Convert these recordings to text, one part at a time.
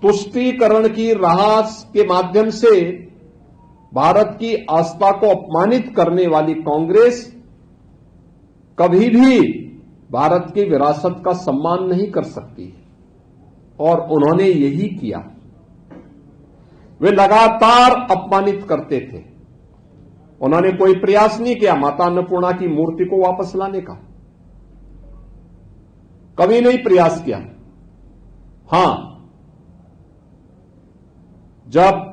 तुष्टीकरण की राह के माध्यम से भारत की आस्था को अपमानित करने वाली कांग्रेस कभी भी भारत की विरासत का सम्मान नहीं कर सकती है, और उन्होंने यही किया। वे लगातार अपमानित करते थे। उन्होंने कोई प्रयास नहीं किया माता अन्नपूर्णा की मूर्ति को वापस लाने का, कभी नहीं प्रयास किया। हां, जब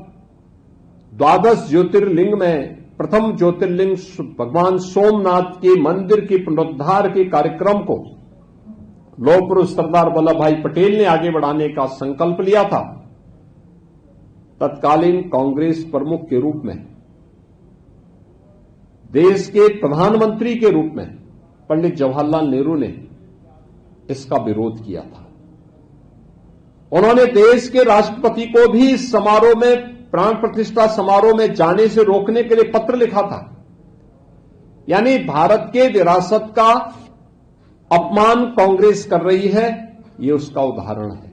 द्वादश ज्योतिर्लिंग में प्रथम ज्योतिर्लिंग भगवान सोमनाथ के मंदिर के पुनरुद्धार के कार्यक्रम को लौह पुरुष सरदार वल्लभ भाई पटेल ने आगे बढ़ाने का संकल्प लिया था, तत्कालीन कांग्रेस प्रमुख के रूप में, देश के प्रधानमंत्री के रूप में पंडित जवाहरलाल नेहरू ने इसका विरोध किया था। उन्होंने देश के राष्ट्रपति को भी इस समारोह में, प्राण प्रतिष्ठा समारोह में जाने से रोकने के लिए पत्र लिखा था। यानी भारत के विरासत का अपमान कांग्रेस कर रही है, यह उसका उदाहरण है।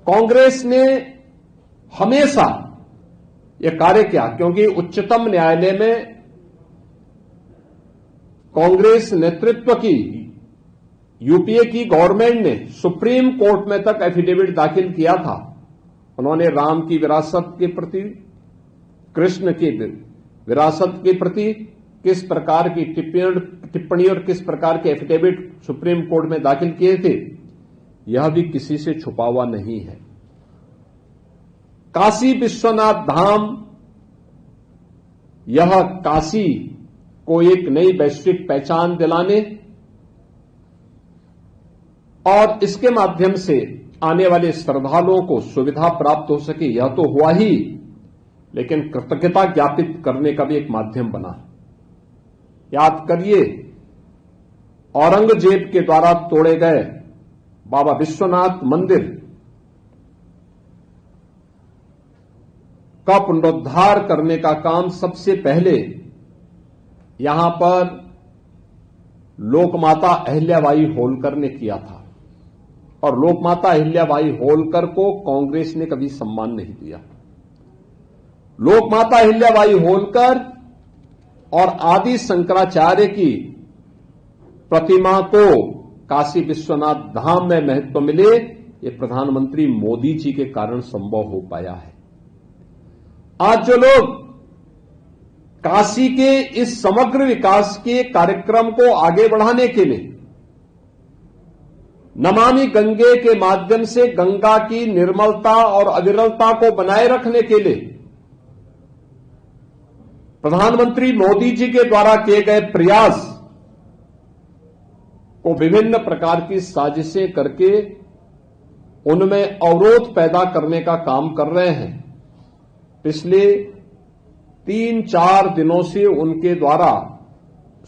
कांग्रेस ने हमेशा यह कार्य किया, क्योंकि उच्चतम न्यायालय में कांग्रेस नेतृत्व की यूपीए की गवर्नमेंट ने सुप्रीम कोर्ट में तक एफिडेविट दाखिल किया था। उन्होंने राम की विरासत के प्रति, कृष्ण की विरासत के प्रति किस प्रकार की टिप्पणी और किस प्रकार के एफिडेविट सुप्रीम कोर्ट में दाखिल किए थे, यह भी किसी से छुपा हुआ नहीं है। काशी विश्वनाथ धाम, यह काशी को एक नई वैश्विक पहचान दिलाने और इसके माध्यम से आने वाले श्रद्धालुओं को सुविधा प्राप्त हो सके, यह तो हुआ ही, लेकिन कृतज्ञता ज्ञापित करने का भी एक माध्यम बना। याद करिए, औरंगजेब के द्वारा तोड़े गए बाबा विश्वनाथ मंदिर का पुनरुद्धार करने का काम सबसे पहले यहां पर लोकमाता अहिल्याबाई होलकर ने किया था, और लोकमाता अहिल्याबाई होलकर को कांग्रेस ने कभी सम्मान नहीं दिया। लोकमाता अहिल्याबाई होलकर और आदि शंकराचार्य की प्रतिमा को काशी विश्वनाथ धाम में महत्व मिले, ये प्रधानमंत्री मोदी जी के कारण संभव हो पाया है। आज जो लोग काशी के इस समग्र विकास के कार्यक्रम को आगे बढ़ाने के लिए नमामि गंगे के माध्यम से गंगा की निर्मलता और अविरलता को बनाए रखने के लिए प्रधानमंत्री मोदी जी के द्वारा किए गए प्रयास को विभिन्न प्रकार की साजिशें करके उनमें अवरोध पैदा करने का काम कर रहे हैं, पिछले 3-4 दिनों से उनके द्वारा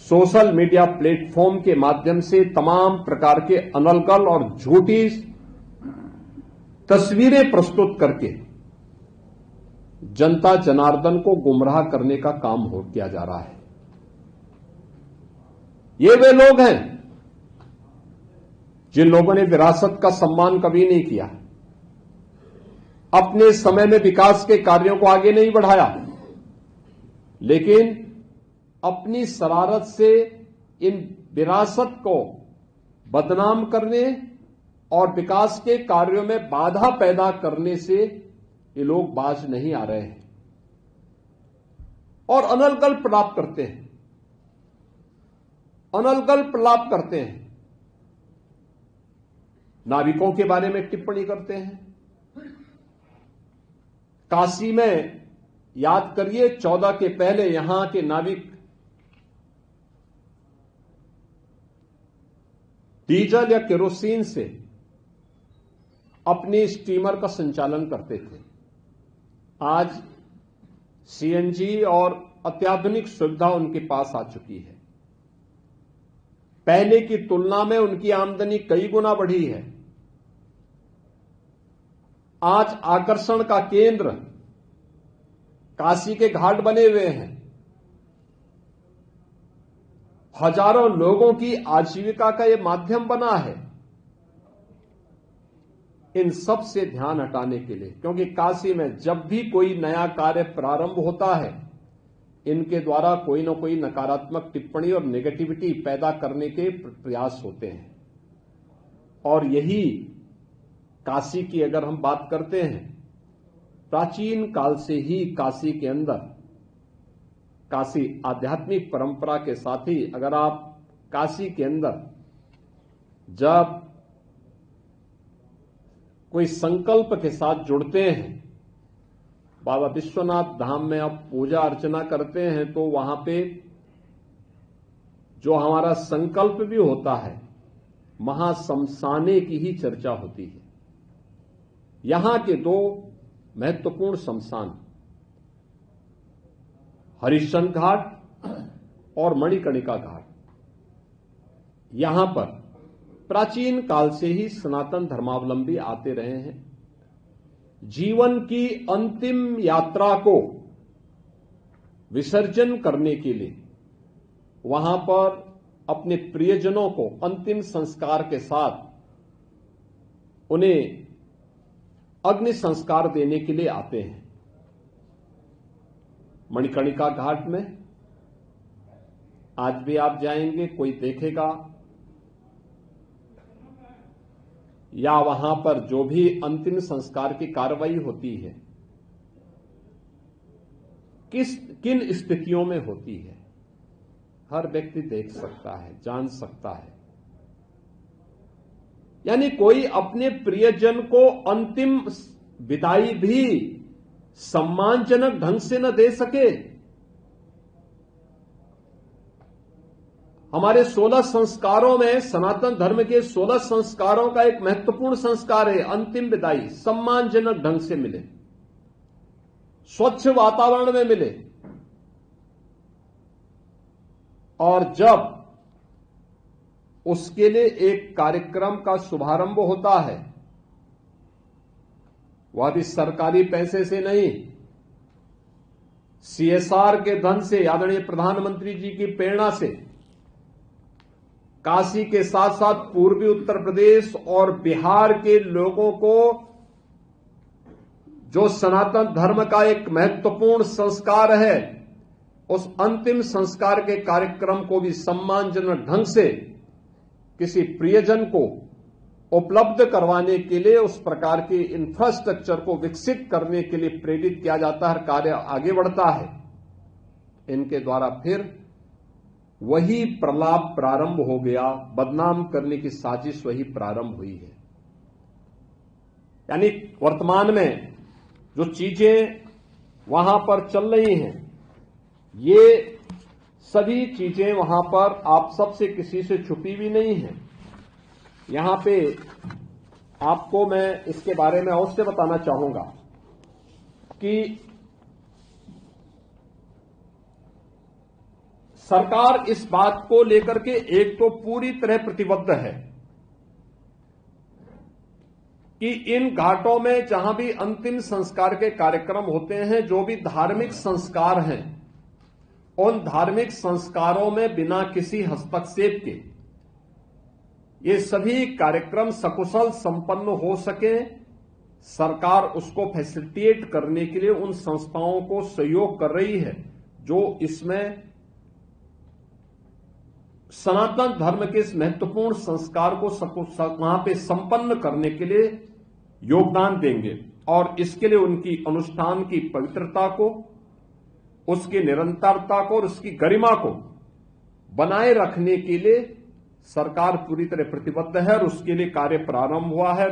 सोशल मीडिया प्लेटफॉर्म के माध्यम से तमाम प्रकार के अनलगल और झूठी तस्वीरें प्रस्तुत करके जनता जनार्दन को गुमराह करने का काम किया जा रहा है। ये वे लोग हैं जिन लोगों ने विरासत का सम्मान कभी नहीं किया, अपने समय में विकास के कार्यों को आगे नहीं बढ़ाया, लेकिन अपनी शरारत से इन विरासत को बदनाम करने और विकास के कार्यों में बाधा पैदा करने से ये लोग बाज नहीं आ रहे हैं और अनलगल प्रलाप करते हैं, अनलगल प्रलाप करते हैं, नाविकों के बारे में टिप्पणी करते हैं। काशी में याद करिए 14 के पहले यहां के नाविक डीजल या केरोसिन से अपनी स्टीमर का संचालन करते थे। आज सीएनजी और अत्याधुनिक सुविधा उनके पास आ चुकी है। पहले की तुलना में उनकी आमदनी कई गुना बढ़ी है। आज आकर्षण का केंद्र काशी के घाट बने हुए हैं। हजारों लोगों की आजीविका का यह माध्यम बना है। इन सब से ध्यान हटाने के लिए, क्योंकि काशी में जब भी कोई नया कार्य प्रारंभ होता है, इनके द्वारा कोई न कोई नकारात्मक टिप्पणी और नेगेटिविटी पैदा करने के प्रयास होते हैं। और यही काशी की अगर हम बात करते हैं, प्राचीन काल से ही काशी के अंदर, काशी आध्यात्मिक परंपरा के साथ ही अगर आप काशी के अंदर जब कोई संकल्प के साथ जुड़ते हैं, बाबा विश्वनाथ धाम में आप पूजा अर्चना करते हैं, तो वहां पे जो हमारा संकल्प भी होता है, महाशमशाने की ही चर्चा होती है। यहां के दो महत्वपूर्ण शमशान, हरिश्चंद्र घाट और मणिकर्णिका घाट, यहां पर प्राचीन काल से ही सनातन धर्मावलंबी आते रहे हैं। जीवन की अंतिम यात्रा को विसर्जन करने के लिए वहां पर अपने प्रियजनों को अंतिम संस्कार के साथ उन्हें अग्नि संस्कार देने के लिए आते हैं। मणिकर्णिका घाट में आज भी आप जाएंगे, कोई देखेगा, या वहां पर जो भी अंतिम संस्कार की कार्रवाई होती है, किन स्थितियों में होती है, हर व्यक्ति देख सकता है, जान सकता है। यानी कोई अपने प्रियजन को अंतिम विदाई भी सम्मानजनक ढंग से न दे सके। हमारे 16 संस्कारों में, सनातन धर्म के 16 संस्कारों का एक महत्वपूर्ण संस्कार है अंतिम विदाई सम्मानजनक ढंग से मिले, स्वच्छ वातावरण में मिले। और जब उसके लिए एक कार्यक्रम का शुभारंभ होता है, वह भी सरकारी पैसे से नहीं, CSR के धन से, आदरणीय प्रधानमंत्री जी की प्रेरणा से, काशी के साथ साथ पूर्वी उत्तर प्रदेश और बिहार के लोगों को जो सनातन धर्म का एक महत्वपूर्ण संस्कार है, उस अंतिम संस्कार के कार्यक्रम को भी सम्मानजनक ढंग से किसी प्रियजन को उपलब्ध करवाने के लिए, उस प्रकार के इंफ्रास्ट्रक्चर को विकसित करने के लिए प्रेरित किया जाता है, कार्य आगे बढ़ता है। इनके द्वारा फिर वही प्रलाप प्रारंभ हो गया, बदनाम करने की साजिश वही प्रारंभ हुई है। यानी वर्तमान में जो चीजें वहां पर चल रही हैं, ये सभी चीजें वहां पर आप सबसे किसी से छुपी भी नहीं है। यहां पे आपको मैं इसके बारे में अवश्य बताना चाहूंगा कि सरकार इस बात को लेकर के एक तो पूरी तरह प्रतिबद्ध है कि इन घाटों में जहां भी अंतिम संस्कार के कार्यक्रम होते हैं, जो भी धार्मिक संस्कार हैं, उन धार्मिक संस्कारों में बिना किसी हस्तक्षेप के ये सभी कार्यक्रम सकुशल संपन्न हो सके, सरकार उसको फैसिलिटेट करने के लिए उन संस्थाओं को सहयोग कर रही है जो इसमें सनातन धर्म के इस महत्वपूर्ण संस्कार को वहां पे संपन्न करने के लिए योगदान देंगे। और इसके लिए उनकी अनुष्ठान की पवित्रता को, उसकी निरंतरता को और उसकी गरिमा को बनाए रखने के लिए सरकार पूरी तरह प्रतिबद्ध है और उसके लिए कार्य प्रारंभ हुआ है।